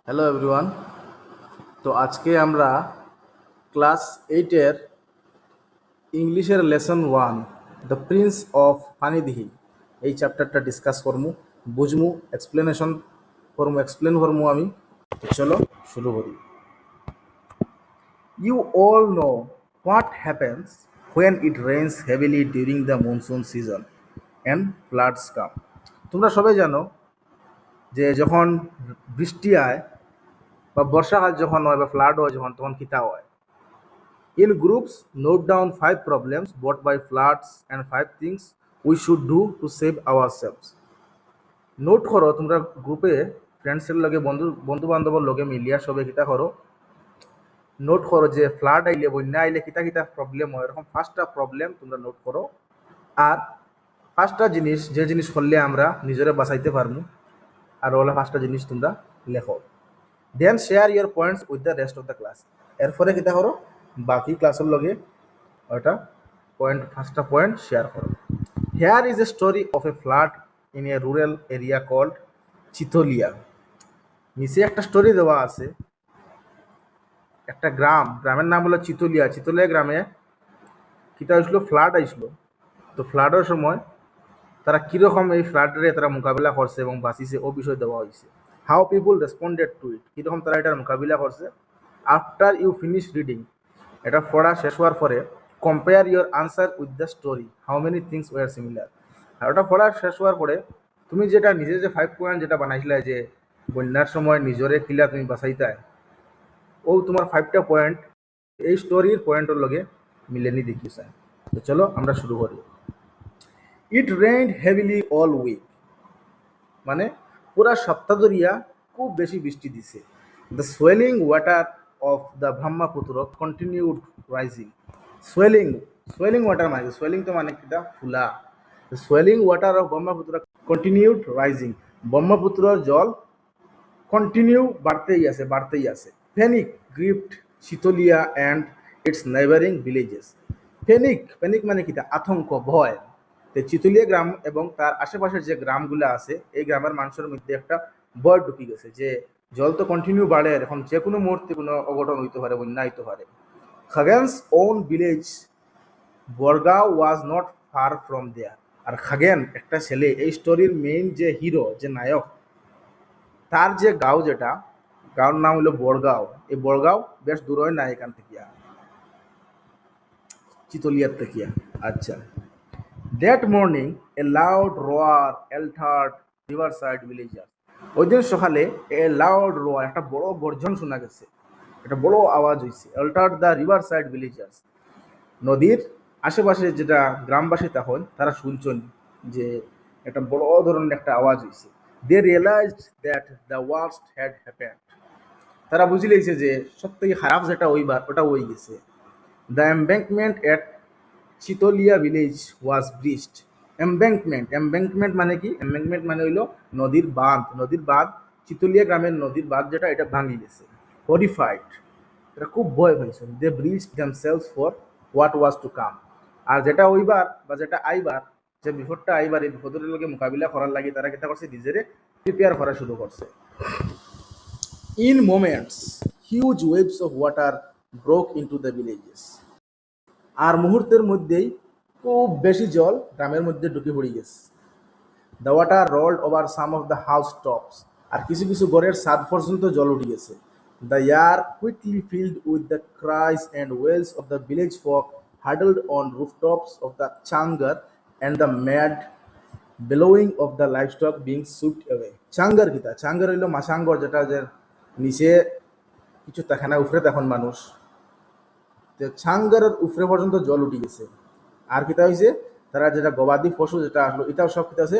Hello everyone. তো আজকে আমরা ক্লাস এইটের ইংলিশের lesson one the prince of Panidihi এই চ্যাপ্টারটা ডিসকাস করমু, বুঝমু, এক্সপ্লেন করমু আমি। তো চলো শুরু করি। You all know what happens when it rains heavily during the monsoon season and floods come. তোমরা সবাই জানো যে যখন বৃষ্টি হয় বা বর্ষাকাল যখন হয় বা ফ্লাড হয় যখন, তখন কিতা হয়। In groups, note down 5 problems brought by floods and 5 things we should do to save ourselves. Note করো তোমরা গ্রুপে, ফ্রেন্ডসের লগে, বন্ধু বান্ধবের লগে মিলিয়া সবে কিতা করো, নোট করো যে ফ্লাড আইলে, বন্যা আইলে কিতা কিতা প্রবলেম হয়। এরকম 5টা প্রবলেম তোমরা নোট করো। আর 5টা জিনিস, যে জিনিস করলে আমরা নিজেরা বাঁচাইতে পারবো, আর ওলা 5টা জিনিস তোমরা লেখো। Then share your points with the rest of the class. এরপরে কিতা করো, বাকি ক্লাসের লগে ওটা পয়েন্ট, 5টা পয়েন্ট শেয়ার করো। Here is a story of a flood in a rural area called Chitlia. নিচে একটা স্টোরি দেওয়া আছে, একটা গ্রামের নাম হলো চিতলিয়া। চিতলিয়া গ্রামে কিটা হয়েছিল, ফ্লাড আইছিল। তো ফ্লাডের সময় তারা কীরকম এই ফ্লাডরে তারা মোকাবিলা করছে এবং বাঁচিছে, ও বিষয় দেওয়া হয়েছে। হাউ পিপুল রেসপন্ডেড টু ইট, কীরকম তারা এটার মোকাবিলা করছে। আফটার ইউ ফিনিশ রিডিং, এটা পড়া শেষ হওয়ার পরে compare your answer with the story, how many things were similar. আর ওটা পড়া শেষ হওয়ার পরে তুমি যেটা নিজে যে 5 পয়েন্ট যেটা বানাইছিলে, যে বন্যার সময় নিজরে কিলা তুমি বাঁচাইতাই, ও তোমার 5টা পয়েন্ট এই স্টোরির পয়েন্টের লগে মিলেনি দেখিছে। তো চলো আমরা শুরু করি। It rained heavily all week, মানে পুরা সপ্তাহ ধরিয়া খুব বেশি বৃষ্টি দিছে। The swelling water of the Brahmaputra continued rising. Swelling, swelling water মানে, সোয়েলিং তো মানে কিটা, ফুলা। Swelling water of Brahmaputra continued rising, ব্রহ্মপুত্রর জল কন্টিনিউ বাড়তেই আছে, বাড়তেই আছে। Panic gripped Shitlia and its neighbouring villages. Panic, panic মানে কিটা, আতঙ্ক, ভয়। চিতুলিয়া গ্রাম এবং তার আশেপাশের যে গ্রামগুলো আছে, এই গ্রামের মানুষের মধ্যে একটা ভয় ঢুকে গেছে যে জল তো কন্টিনিউ বাড়ে, এখন যে কোনো মুহূর্তে কোনো অঘটন হইতে পারে, বন্যা হইতে পারে। Khagen's own village Borgaon was not far from there. আর খাগেন একটা ছেলে, এই স্টোরির মেইন যে হিরো, যে নায়ক, তার যে গাঁও, যেটা গাঁওর নাম হলো বড়গাঁও। এই বড়গাঁও বেশ দূর হয় না এখান থেকে, চিতলিয়ার থেকে। আচ্ছা। দ্যাট মর্নিং এ লাউড রোয়ার এল্টার্ড রিভারসাইড ভিলেজার। ওই দিন সকালে এ লাউড রোয়ার, একটা বড় গর্জন শোনা গেছে, একটা বড় আওয়াজ হয়েছে। এল্টার্ড দ্য রিভারসাইড ভিলেজার্স, নদীর আশেপাশে যেটা গ্রামবাসী তখন তারা শুনছেন যে একটা বড় ধরনের একটা আওয়াজ হয়েছে। They realised that the worst had happened, তারা বুঝে লেগেছে যে সবথেকে খারাপ যেটা ওইবার ওটা হয়ে গেছে। The embankment at Chitlia village was breached. Embankment, embankment মানে কি, এম্ব্যাঙ্কমেন্ট মানে হইলো নদীর বাঁধ। নদীর বাঁধ, চিতলিয়া গ্রামের নদীর বাঁধ যেটা, এটা ভাঙি গেছে। হরিফাইড, এটা খুব ভয় পাইছে। They brace themselves for what was to come, আর যেটা ওইবার বা যেটা আইবার, যে বিপদটা আইবার, এই বিপদের লগে মোকাবিলা করার লাগে তারা কিতা করছে, নিজেরে প্রিপেয়ার করা শুরু করছে। In moments huge waves of water broke into the villages, আর মুহূর্তের মধ্যেই খুব বেশি জল গ্রামের মধ্যে ঢুকে পড়ে গেছে। The water rolled over some of the house tops, আর কিছু কিছু ঘরের ছাদ পর্যন্ত জল উঠে গেছে। The air quickly filled with the cries and wails of the village folk huddled on rooftops of the changghar and the mad bellowing of the livestock being swept away. চাঙ্গার কিতা, চাঙ্গার হইল মাসাঙ্গর, যেটা যে নিচে কিছু থাকে না, উপরে তখন মানুষ, তো ছাঙ্গারের উপরে পর্যন্ত জল উঠে গেছে। আর কিতা হয়েছে, তারা যেটা গবাদি পশু যেটা আসলো, এটাও সব কিতা আছে,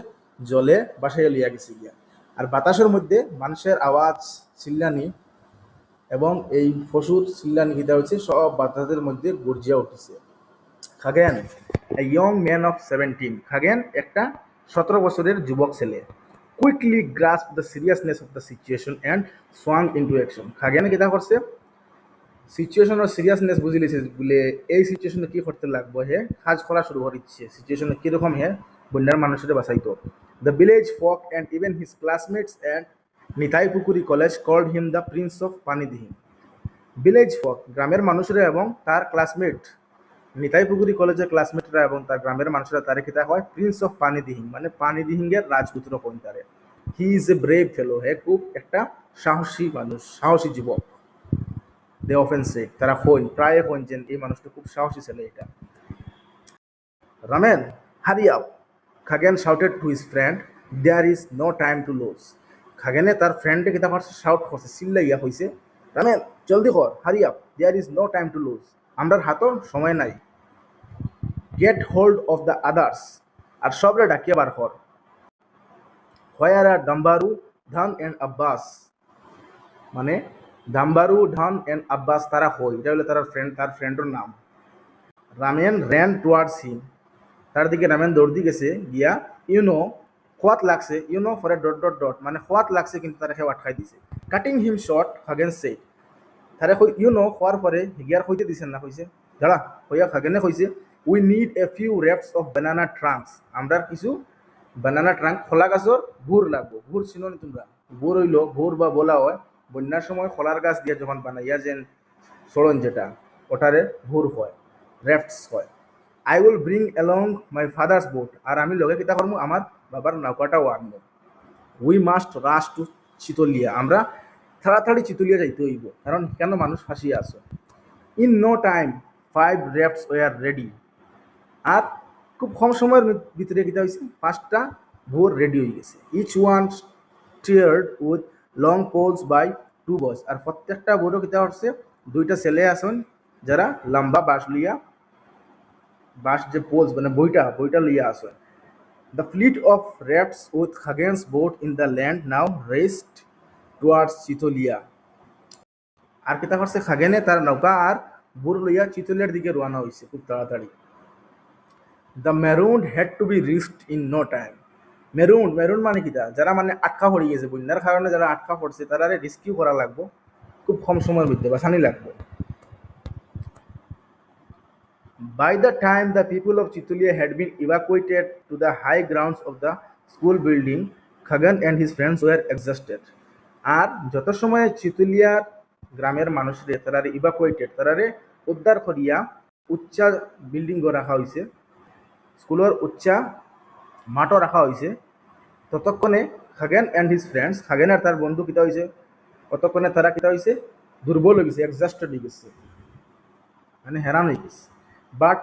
জলে বাসায় লিয়া গেছে গিয়া। আর বাতাসের মধ্যে মানুষের আওয়াজ, চিল্লানি এবং এই পশুর চিল্লানি কিতা হয়েছে, সব বাতাসের মধ্যে গর্জিয়া উঠেছে। খাগেন এ ইয়ং ম্যান অফ 17, খাগেন একটা 17 বছরের যুবক ছেলে। Quickly grasp the seriousness of the situation and সোয়াং into action. খাগেন কিতা করছে, সিচুয়েশনের সিরিয়াসনেস বুঝে লিছে বলে এই সিচুয়েশনে কি করতে লাগবো, হে কাজ করা শুরু করে দিচ্ছে। সিচুয়েশনে কিরকম হে বন্যার মানুষের বাঁচাইতো। The village folk and even his classmates and Nitai Pukhuri college called him the prince of Panidihing. Village folk, গ্রামের মানুষরা এবং তার ক্লাসমেট, নিতাই পুকুরি কলেজের ক্লাসমেটরা এবং তার গ্রামের মানুষরা তারে কিতা হয় প্রিন্স অফ পানিদিহিং, মানে পানিদিহিংয়ের রাজপুত্র কইন তারে। হি ইজ এ ব্রেভ ফেলো, হে খুব একটা সাহসী মানুষ, সাহসী যুবক। দে অফেন সে, তারা কইন, প্রায় কইন যে এই মানুষটা খুব সাহসী ছেলে এটা। Ramen, hurry up, Khagen shouted to his friend, there is no time to lose. খাগেনে তার ফ্রেন্ডে কিতা করছে, শাউট করছে, চিল্লাইয়া কইছে, রামেন জলদি কর, hurry up, there is no time to lose, আমরার হাতও সময় নাই। Get hold of the others, আর সবরে ডাকিয়ে বার কর। হোয়ার আর ডাম্বারু, ধান এন্ড আব্বাস, মানে দাম্বারু, ধান এন্ড আব্বাস তারা হই, এটা হলো তার ফ্রেন্ডের নাম। রামেন র্যান টুয়ার্ডস হিম, তার দিকে রামেন দৌড় দিয়ে গেছে গিয়া, ইউনো খোয়াত লাগছে, you know for a dot dot dot, মানে খোয়াত লাগছে কিন্তু তারা খেয়ে আটকাই দিছে। কাটিং হিম শর্ট, খাগেন সে, তারে ইউনো হওয়ার পরে গিয়ার হইতে দিছেন না, কইছে দাঁড়া, হইয়া খাগেনে কইছে, we need a few reps of banana trunks, আমরা কিছু বানানা ট্রাঙ্ক খোলা গাছর ভুর লাগবো। ভুর চিনো নি তোমরা? ভুর হইল, ভুর বা বলা হয় বন্যার সময় খোলার গাছ দিয়ে যখন বানাইয়া যেন সড়ন যেটা, ওটারে ভুর হয়, র্যাফটস হয়। I will bring along my father's boat, আর আমি লগে কিতা করবো, আমার বাবার নৌকাটাও আনবো। We must rush to Chitlia, আমরা তাড়াতাড়ি চিতলিয়া যাইতে হইব, কারণ কেন মানুষ ফাঁসিয়া আছে। In no time 5 rafts were ready, আর খুব কম সময়ের ভিতরে কিতা হয়েছে, 5টা ভোর রেডি হয়ে গেছে। Each one steered with long poles by 2 boys, আর প্রত্যেকটা ভোরও কিতা হচ্ছে, 2টা ছেলে আসেন যারা লম্বা বাঁশ লইয়া, বাঁশ যে পোলস মানে বইটা বইটা লইয়া আসেন। The fleet of rafts with Khagen's boat in the land now rest towards Chitlia, আর কিতা করছে, খাগেনে তার নৌকা আর বুর লইয়া চিতলিয়ার দিকে রওনা হয়েছে খুব তাড়াতাড়ি। The marooned had to be reached in no time. Marooned, marooned মানে কিতা, যারা মানে আটকা পড়ে গেছে বন্যার কারণে, যারা আটকা পড়ছে তারা রেস্কিউ করা লাগবো খুব কম সময়ের মধ্যে, বাঁচানি লাগবো। By the time the people of Chitulia had been evacuated to the high grounds of the school building, Khagan and his friends were exhausted. আর যত সময় চিতুলিয়ার গ্রামের মানুষরে তারারে ইভাকুয়েটেড, তারারে উদ্ধার করিয়া উচ্চা বিল্ডিং রাখা হয়েছে, স্কুলের উচ্চা মাঠও রাখা হয়েছে, ততক্ষণে খাগেন অ্যান্ড হিজ ফ্রেন্ডস, খাগেন আর তার বন্ধু কিতা হয়েছে, ততক্ষণে তারা কিতা হয়েছে, দুর্বল হয়ে গেছে, এক্সস্টেড হয়ে গেছে, মানে হেরান হয়ে গেছে। But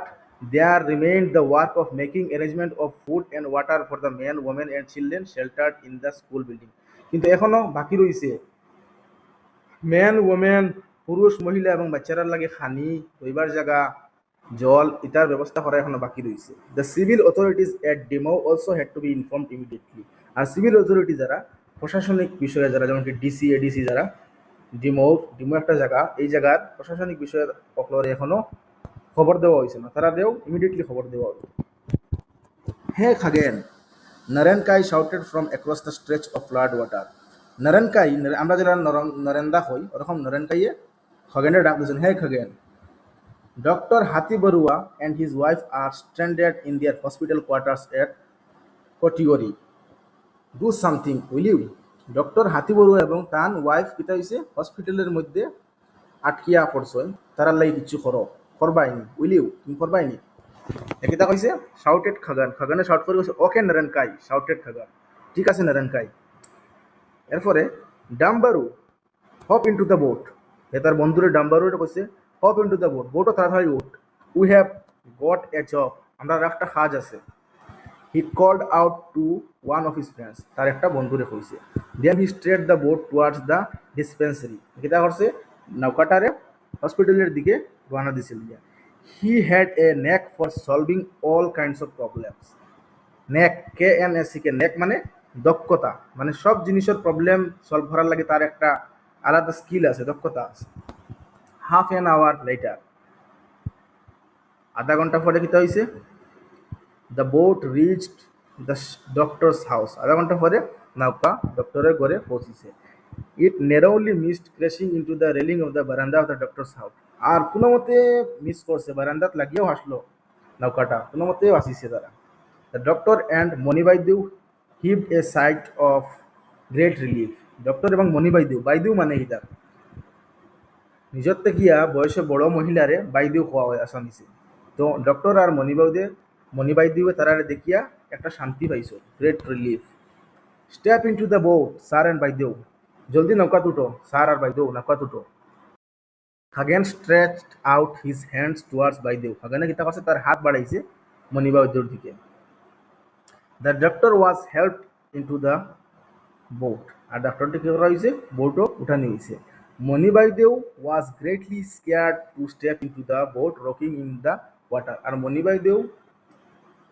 there remained the work of making arrangement of food and water for the men, women and children sheltered in the school building. কিন্তু এখনো বাকি রয়েছে মেন, ওমেন, পুরুষ, মহিলা এবং বাচ্চারার লাগে খানি, রইবার জায়গা, জল, ইটার ব্যবস্থা করা এখনো বাকি রয়েছে। The civil authorities at Demow also had to be informed immediately, আর সিভিল অথরিটি যারা প্রশাসনিক বিষয়ে যারা, যেমন কি ডিসি, এডিসি যারা, ডিমো, ডিমো একটা জায়গা, এই জায়গার প্রশাসনিক বিষয়ের অকলরে এখনো খবর দেওয়া হয়েছে না, তারা দেও ইমিডিয়েটলি খবর দেওয়া হবে। Hey Khagen, Narayankai shouted from across the stretch of flood water. Narayankai, আমরা যারা নরেন্দা হই ওরকম নারায়ণকাইয়ে খগেনের ডাক দিয়েছেন, হে Khagen, doctor Hati Baruah and his wife are stranded in their hospital quarters at Kotigori, do something will you. Doctor Hati Baruah এবং তার ওয়াইফ কিতা হয়েছে হসপিটালের মধ্যে আটকিয়া পড়ছেন, তারার লাগি কিছু করবাইনি, উইল ইউ, তুমি করবাইনি। একিতা কইছে শাউটেড খাগান, খাগানে শাউট করে কইছে, ওকে নারায়ণকাই, শাউটেড খাগান, ঠিক আছে নারায়ণকাই। এরপরে Dambaru, hop into the boat, এ তার বন্ধুরে ডাম্বারুটা কইছে, হপ ইন্টু দ্য বোট, বোটও তাড়াতাড়ি উঠ, we have got a job, আমরা একটা কাজ আছে। He called out to one of his friends, তার একটা বন্ধুরে কইছে। Then he steered the boat towards the dispensary, কিতা করছে, নৌকাটারে হসপিটালের দিকে রওনা দিছিল। He had a knack for solving all kinds of problems. Knack, K N S C K, নেক মানে দক্ষতা, মানে সব জিনিসের প্রবলেম সলভ করার লাগে তার একটা আলাদা স্কিল আছে, দক্ষতা আছে। হাফ অ্যান আওয়ার লেটার, আধা ঘন্টা পরে কিতা হয়েছে, the boat reached the doctor's house, আধা ঘন্টা পরে নৌকা ডক্টরের ঘরে পৌঁছিছে। It narrowly missed crashing into the railing of the verandah of the doctor's house, আর কোনো মতে মিস করছে, বারান্দাত লাগিয়েও হাসলো নৌকাটা, কোনো মতে বাঁচিছে তারা। The doctor and Manibaideu heaved a sigh of great relief, doctor এবং মণি বাইদেউ বাইদেউ মানে কিতা নিজের থেকে বয়সে বড় মহিলারে বাইদেউ হওয়া হয় আসামিছে। তো ডক্টর আর মণিবাইদেউ তারারে দেখিয়া একটা শান্তি পাইছো, great relief. Step into the boat sir and Baideu, জলদি নৌকা উঠো স্যার আর বাইদেউ নৌকা উঠো। Khagen stretched out his hands towards Baideu, খাগেনে কিতা করছে তার হাত বাড়াইছে মণিবাইদেউর দিকে। The doctor was helped into the boat আর ডাক্তারটি কি করা হয়েছে বোটও উঠানি হয়েছে। Manibaideu was greatly scared to step into the boat rocking in the water, আর মণিবাইদেউ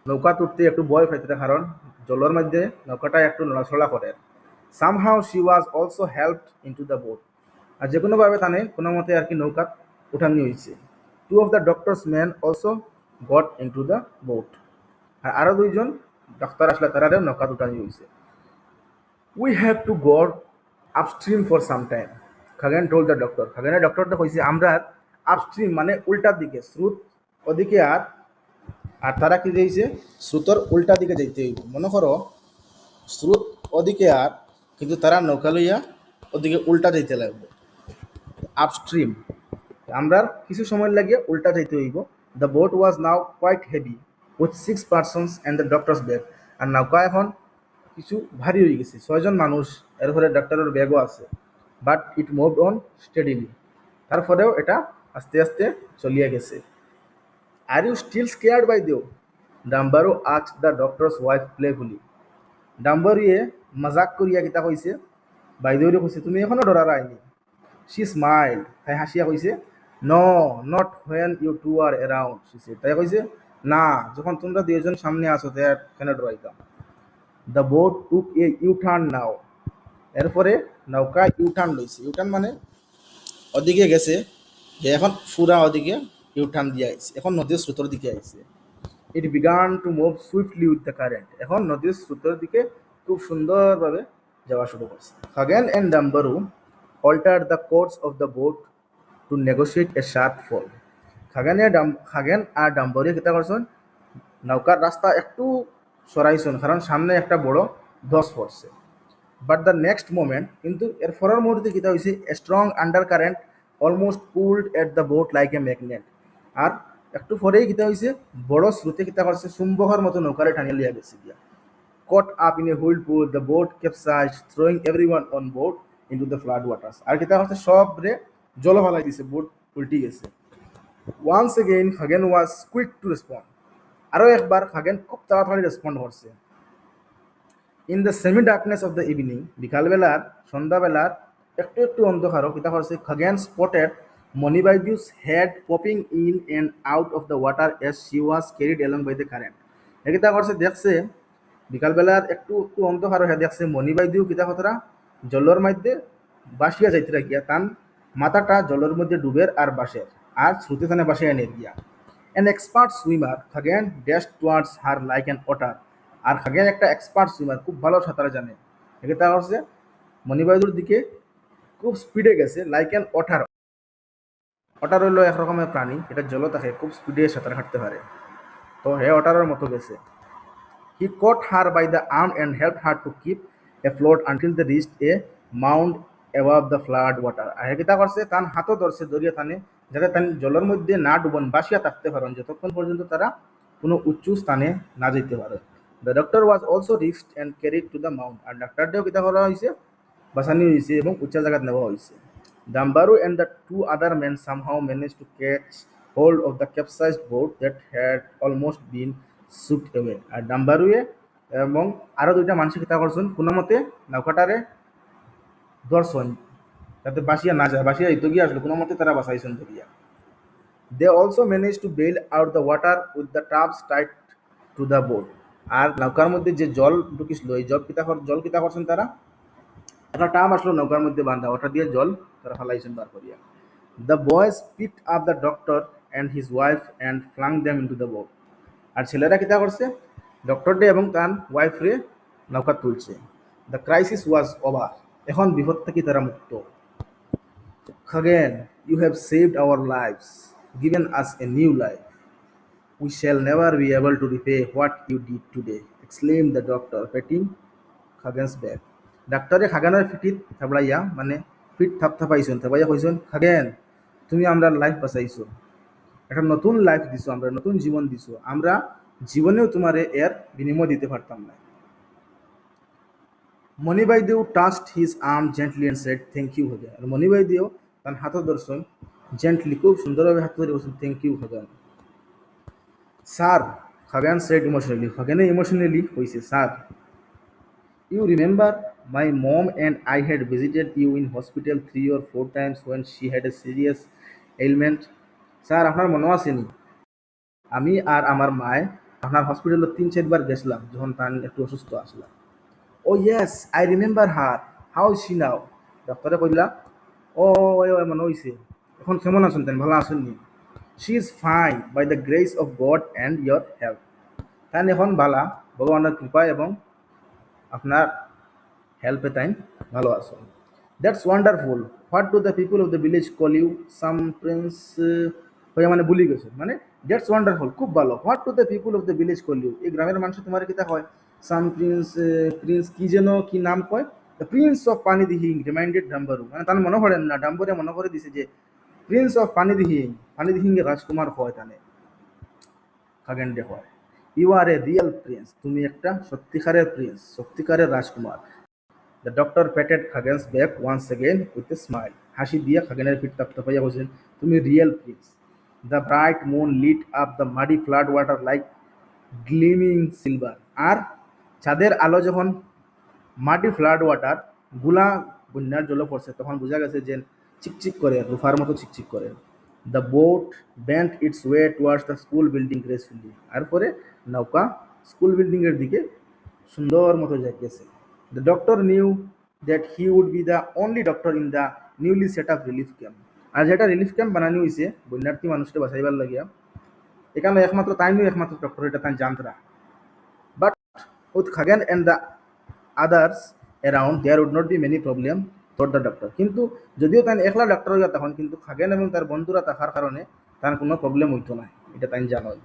নৌকা তুলতে একটু ভয় পাইতে কারণ জলের মধ্যে নৌকাটা একটু নড়াচড়া করে। Somehow she was also helped into the boat, আর যে কোনোভাবে তানে কোনো মতে আর কি নৌকা উঠানি হয়েছে। Two of the doctor's men also got into the boat, আর আরো দুইজন ডাক্তার আসলে তারা নৌকা উঠানি হয়েছে। We have to go upstream for some time, খাগেন told the doctor. খাগেনের ডক্টরটা কইছে আমরা আপস্ট্রিম মানে উল্টার দিকে, স্রোত ওদিকে আর আর তারা কি যাইছে স্রোতর উল্টা দিকে যাইতে হইব। মনে করো স্রোত ওদিকে আর কিন্তু তারা নৌকা লইয়া ওদিকে উল্টা যাইতে লাগবে, আপস্ট্রিম। আমরা কিছু সময় লাগিয়ে উল্টা যাইতে হইব। The boat was now quite heavy with 6 persons and the doctor's bag, আর নৌকা এখন কিছু ভারী হয়ে গেছে, 6জন মানুষ, এরপরে ডাক্তারের ব্যাগও আছে। But it moved on steadily, তারপরেও এটা আস্তে আস্তে চলিয়া গেছে। Are you still scared by দিও, Dambaru asked the doctor's wife playfully. ডাম্বারুয়ে মজাক করিয়া কিতা কইছে বাইদেউরে কইছে তুমি এখনো ডরার আইনি। শি স্মাইল্ড, তাই হাসিয়া কইছে no not when you two are around, তাই কইছে না যখন তোমরা দুইজন সামনে আসো তাই কেন ডরাইতাম। The boat took a U turn now, এরপরে নৌকা ইউটার্ন লইছে। ইউটার্ন মানে ওদিকে গেছে, যে এখন ফুরা ওদিকে ইউটার্ন দিয়ে আইছে, এখন নদীর স্রোতের দিকে আইছে। It began to move swiftly with the current, এখন নদীর স্রোতের দিকে খুব সুন্দরভাবে যাওয়া শুরু করছে। Khagen and Dambaru alter the course of the boat to negotiate a sharp fall. Khagen আর ডাম্বারু কিতা করছেন নৌকার রাস্তা একটু সরাইছেন কারণ সামনে একটা বড় ধস পড়ছে। বাট দ্য নেক্সট মোমেন্ট কিন্তু এর পরের মুহূর্তে কিতা হয়েছে strong undercurrent almost pulled at the boat like a magnet, আর একটু পরেই কিতা হয়েছে বড় স্রোতে কিতা করছে চুম্বকের মতো নৌকারে টানিয়ে লিয়া গেছে গিয়া। caught up in a whirlpool, the boat capsized, throwing everyone on board into the flood waters. আর কিতা করছে সব রে জল ফালাই দিছে, বোট উল্টি গেছে। Once again Khagen was quick to respond, আরো একবার হাগেন খুব তাড়াতাড়ি রেসপন্ড করছে। In the semi darkness of the evening, বিকালবেলার সন্ধ্যাবেলার একটু একটু অন্ধকারও কিতা করছে Khagen spotted Manibaideu's head popping in and out of the water as she was carried along by the current. এ কিতা করছে দেখছে বিকালবেলার একটু একটু অন্ধকারও হে দেখছে মণিবাইদিউ কিতা কতরা জলের মধ্যে বাসিয়া যাইতে গিয়া তান মাথাটা জলের মধ্যে ডুবের আর বাসের আর শ্রুতি থানে বাসিয়া এনে গিয়া। An expert swimmer Khagan dashed towards her like an otter, আর খাগেন একটা এক্সপার্ট সুইমার খুব ভালো সাঁতার জানে, একে তা হচ্ছে মণিবাইদুর দিকে খুব স্পিডে গেছে লাইক অ্যান অটার। অটার হইলো এক রকমের প্রাণী, এটা জল থাকে খুব স্পিডে সাঁতার কাটতে পারে, তো হে অটারের মতো গেছে। হি caught her by the arm and helped her to keep afloat until they reached a mound above the flood water, আর হে কিতা করছে তান হাতও ধরছে দরিয়া থানে যাতে তান জলের মধ্যে না ডুবন বাসিয়া থাকতে পারেন যতক্ষণ পর্যন্ত তারা কোনো উঁচু স্থানে না যেতে পারে। The doctor was also rescued and carried to the mound, আর ডাক্তারটাও কিতা করা হয়েছে বাসানি হয়েছে এবং উচ্চা জায়গা নেওয়া হয়েছে। Dambaru and the two other men somehow manage to catch hold of the capsized boat that had almost been sucked away, আর ডাম্বারুয়ে এবং আরও দুইটা মানুষ কিতা করছেন কোনো মতে নৌকাটারে ধরছেন যাতে বাসিয়া না যায়, বাসিয়া ইতো গিয়ে আসলো কোনো মতে তারা বাঁচাইছেন ধরিয়া। They also managed to bail out the water with the traps tied to the boat, আর নৌকার মধ্যে যে জল ঢুকিছিল এই জল কিতা করছেন তারা একটা টাম আসলো নৌকার মধ্যে বাঁধা, ওটা দিয়ে জল তারা ফালাইছেন বার করিয়া। The boys picked up the doctor and his wife and flung them into the boat, আর ছেলেরা কিতা করছে ডক্টর ডে এবং তার ওয়াইফ রে নৌকা তুলছে। দ্য ক্রাইসিস ওয়াজ ওভার, এখন বিপদ থেকে তারা মুক্ত। Again, you have saved our lives, given us a new life. We shall never be able to repay what you did today, exclaimed the doctor, patting Khagan's back. ডাক্তারে খাগানের ফিটিত থাবড়াইয়া মানে fit থাপাইছুন থাপাইয়া কইছুন, খাগেন তুমি আমরা life বাঁচাইছো, একটা নতুন লাইফ দিছো, আমরা নতুন জীবন দিছো, আমরা জীবনেও তোমারে এর বিনিময় দিতে পারতাম না। Manibaideu touched his arm gently and said thank you Khagen. আর মণিবাইদেও তার হাত দর্শন জেন্টলি খুব সুন্দরভাবে হাত ধরে বলছেন thank you Khagen. Sir, Khagen said emotionally, খাগেনে ইমোশনালি কইছে, sir you remember my mom and I had visited you in hospital 3 or 4 times when she had a serious ailment. Sir আপনার মনে আসেনি আমি আর আমার মায়ে আপনার হসপিটালে 3-4 বার গেছিলাম যখন তার একটু অসুস্থ আসলাম। Oh yes I remember her, how is she now? ডক্টরে কইলা, ও ওই ওই মনে হইছে, এখন কেমন আছেন তেন ভালো আসেননি? She is fine by the grace of God and your help. তাই এখন ভালা ভগবানের কৃপা এবং আপনার হেল্পে টাইম ভালো আছো। That's wonderful, what do the people of the village call you? Some prince হয়ে মানে ভুলি গেছে, মানে দ্যাটস ওয়ান্ডারফুল খুব ভালো, what to the people of the village call you? এই গ্রামের মানুষ তোমার কিতা হয়? সাম প্রিন্স, প্রিন্স কি যেন কি নাম কয়? দ্য প্রিন্স অফ পানি দিহিং রিমাইন্ডেড ডাম্বারু, মানে তার মনে করেন না, ডাম্বরে মনে করে দিছে যে প্রিন্স অফ পানি দিহিং, পানি দিহিং এর রাজকুমার হয় তানে খাগেন্ডে হয়। You are a real prince, তুমি একটা সত্যিকারের প্রিন্স, সত্যিকারের রাজকুমার। The doctor patted Khagan's back once again with a smile. হাসি দিয়া খাগেনের পিঠ তপ্তপাইয়া বলছেন, তুমি real Prince. The bright moon lit up the muddy flood water like gleaming silver. আর চাঁদের আলো যখন মাটি ফ্লাড ওয়াটার গুলা বন্যার জলে পড়ছে তখন বোঝা গেছে যে চিকচিক করে, রুফার মতো চিকচিক করে। The boat bent its way towards the school building gracefully. আর পরে নৌকা স্কুল বিল্ডিং এর দিকে সুন্দর মতো গেছে। The doctor knew that he would be the only doctor in the newly set up relief camp. আর যেটা রিলিফ ক্যাম্প বানানো হয়েছে বন্যার্থী মানুষকে বাঁচাইবার লাগিয়া, এখানে একমাত্র তাই নয়, একমাত্র ডক্টর এটা তাই জানতরা। But with Khagen and the others around there would not be many problem for the doctor. কিন্তু যদিও তাই একলা ডক্টর হইয়া তখন কিন্তু খাগেন এবং তার বন্ধুরা থাকার কারণে তার কোনো প্রবলেম হইতো না, এটা তাই জানোই।